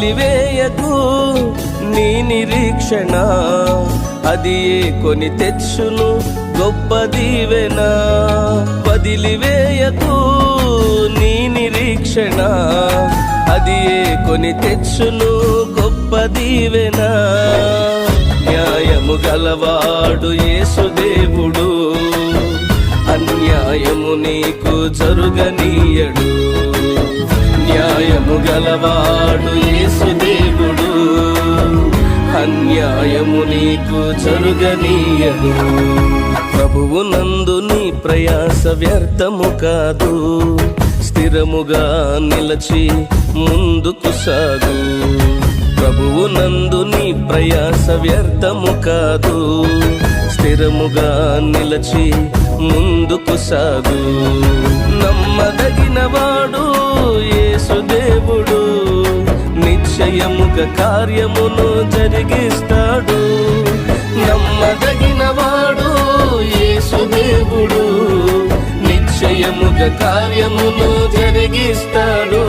వదిలివేయకు నీ నిరీక్షణ, అది కొని తెచ్చును గొప్ప దీవెన. వదిలివేయకు నీ నిరీక్షణ, అది కొని తెచ్చును గొప్ప దీవెన. న్యాయము గలవాడు యేసుదేవుడు, అన్యాయము నీకు జరుగనీయడు. న్యాయము గలవాడు యేసుదేవుడు, అన్యాయము నీకు జరుగనీయడు. ప్రభువు నందు నీ ప్రయాస వ్యర్థము కాదు, స్థిరముగా నిలచి ముందుకు సాగు. ప్రభువు నందు నీ ప్రయాస వ్యర్థము కాదు, స్థిరముగా నిలచి ముందుకు సాగు. నమ్మదగిన వాడు యేసుదేవుడు, నిశ్చయముగా కార్యమును జరిగిస్తాడు. నమ్మదగిన వాడు యేసుదేవుడు, నిశ్చయముగా కార్యమును జరిగిస్తాడు.